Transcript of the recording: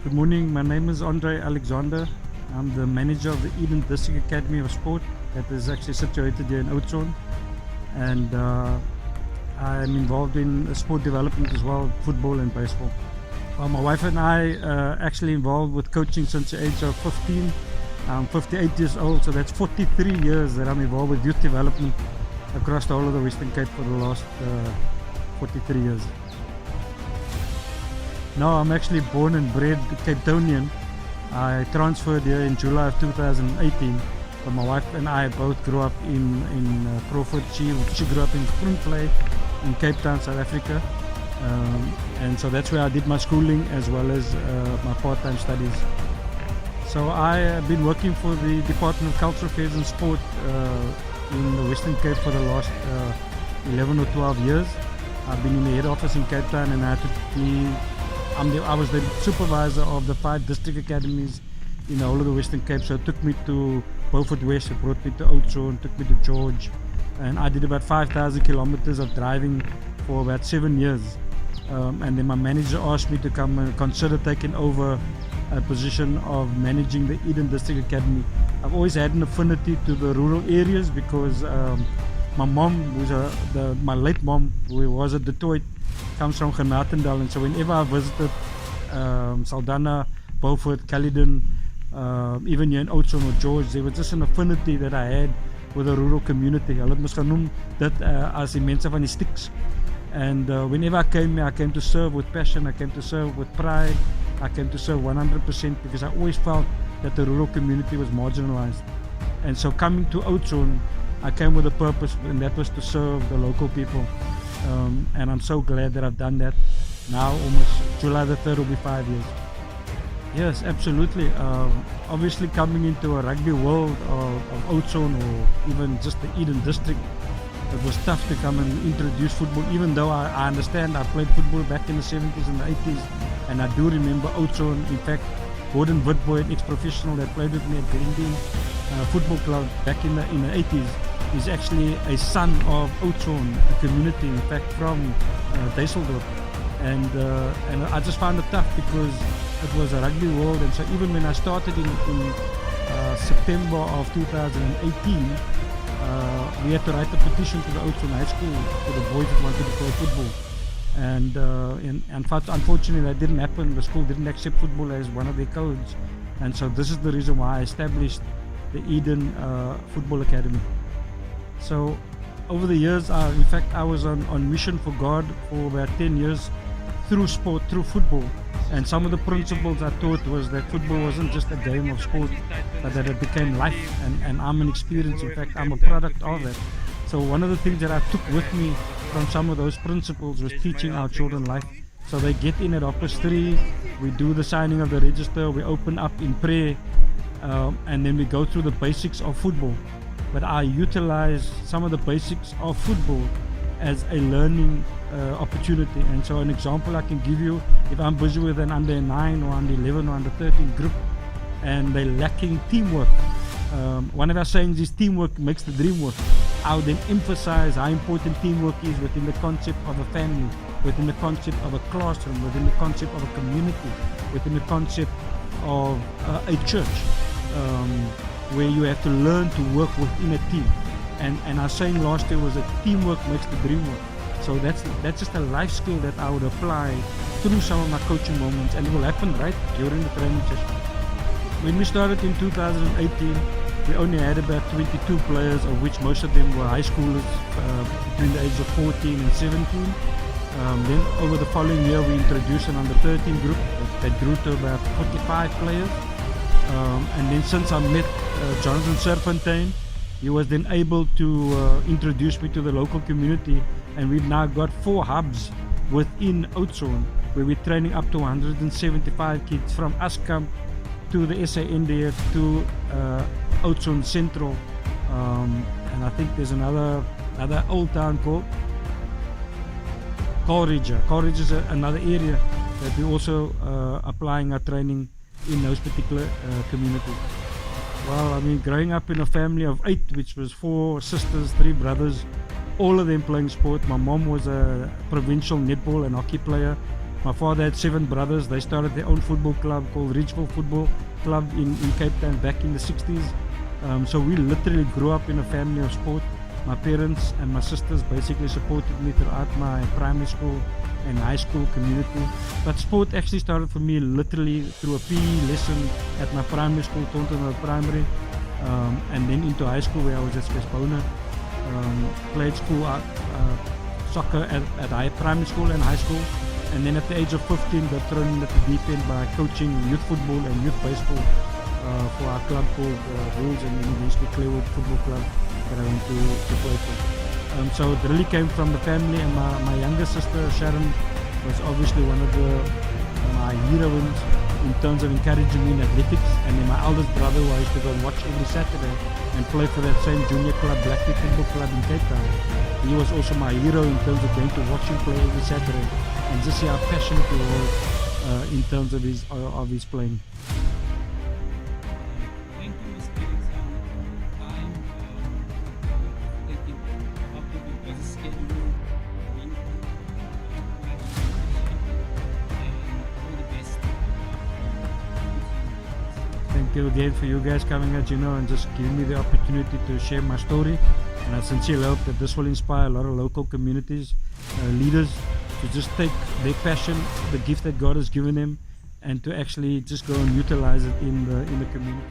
Good morning, my name is Andre Alexander. I'm the manager of the Eden District Academy of Sport that is actually situated here in Oudtshoorn, and I'm involved in sport development as well, football and baseball. Well, my wife and I are actually involved with coaching since the age of 15. I'm 58 years old, so that's 43 years that I'm involved with youth development across the whole of the Western Cape for the last 43 years. No, I'm actually born and bred Cape Townian. I transferred here in July of 2018, but my wife and I both grew up in Crawford. She grew up in Groenvlei in Cape Town, South Africa, and so that's where I did my schooling as well as my part-time studies. So I have been working for the Department of Cultural Affairs and Sport in the Western Cape for the last 11 or 12 years. I've been in the head office in Cape Town, and I was the supervisor of the 5 district academies in the whole of the Western Cape. So it took me to Beaufort West, it brought me to Oudtshoorn, took me to George, and I did about 5,000 kilometers of driving for about 7 years. And then my manager asked me to come and consider taking over a position of managing the Eden District Academy. I've always had an affinity to the rural areas because my mom, my late mom, who was at Detroit, comes from Genatendal, and so whenever I visited Saldanha, Beaufort, Caledon, even here in Oudtshoorn or George, there was just an affinity that I had with the rural community. Hulle het mos genoem dit as die mense van die sticks. And whenever I came here, I came to serve with passion, I came to serve with pride, I came to serve 100% because I always felt that the rural community was marginalized. And so coming to Oudtshoorn, I came with a purpose, and that was to serve the local people. And I'm so glad that I've done that. Now almost July the 3rd will be 5 years. Yes, absolutely. Obviously coming into a rugby world of Oudtshoorn or even just the Eden District, it was tough to come and introduce football, even though I understand I played football back in the 70s and the 80s, and I do remember Oudtshoorn. In fact, Gordon Witboy, an ex-professional that played with me at Greendean Football Club back in the 80s, is actually a son of Oudtshoorn, a community, in fact, from Duisseldorp. And I just found it tough because it was a rugby world, and so even when I started in September of 2018, we had to write a petition to the Oudtshoorn High School for the boys that wanted to play football. And unfortunately that didn't happen. The school didn't accept football as one of their codes. And so this is the reason why I established the Eden Football Academy. So over the years, in fact, I was on mission for God for about 10 years through sport, through football. And some of the principles I taught was that football wasn't just a game of sport, but that it became life, and I'm an experience. In fact, I'm a product of that. So one of the things that I took with me from some of those principles was teaching our children life. So they get in at 3:30, we do the signing of the register, we open up in prayer, and then we go through the basics of football. But I utilize some of the basics of football as a learning opportunity. And so an example I can give you, if I'm busy with an under 9 or under 11 or under 13 group and they're lacking teamwork, one of our sayings is teamwork makes the dream work. I would then emphasize how important teamwork is within the concept of a family, within the concept of a classroom, within the concept of a community, within the concept of a church, where you have to learn to work within a team. And our saying last year was that teamwork makes the dream work. So that's just a life skill that I would apply through some of my coaching moments, and it will happen right during the training session. When we started in 2018, we only had about 22 players, of which most of them were high schoolers between the age of 14 and 17. Then over the following year, we introduced an under 13 group that grew to about 45 players. And then since I met Jonathan Serfontein, he was then able to introduce me to the local community, and we've now got 4 hubs within Oudtshoorn where we're training up to 175 kids from Askamp to the SANDF to Oudtshoorn Central, and I think there's another old town called Coleridge. Coleridge is another area that we're also applying our training in those particular communities. Well, I mean, growing up in a family of 8, which was 4 sisters, 3 brothers, all of them playing sport. My mom was a provincial netball and hockey player. My father had 7 brothers. They started their own football club called Ridgeville Football Club in Cape Town back in the 60s. So we literally grew up in a family of sport. My parents and my sisters basically supported me throughout my primary school and high school community. But sport actually started for me literally through a PE lesson at my primary school, Thornton Primary, and then into high school where I was at Spesbona. Played soccer at primary school and high school. And then at the age of 15 got thrown into the deep end by coaching youth football and youth baseball for our club called Rules and eventually Clearwood Football Club that I went to play for. So it really came from the family, and my younger sister Sharon was obviously one of my heroines in terms of encouraging me in athletics. And then my eldest brother, who I used to go and watch every Saturday and play for that same junior club, Blackwood Football Club in Cape Town. He was also my hero in terms of going to watch him play every Saturday and just see how passionate he was in terms of his playing. Thank you, Mr. Time taking up with your busy schedule, and all the best. Thank you again for you guys coming out, and just giving me the opportunity to share my story. And I sincerely hope that this will inspire a lot of local communities, leaders, to just take their passion, the gift that God has given them, and to actually just go and utilize it in the community.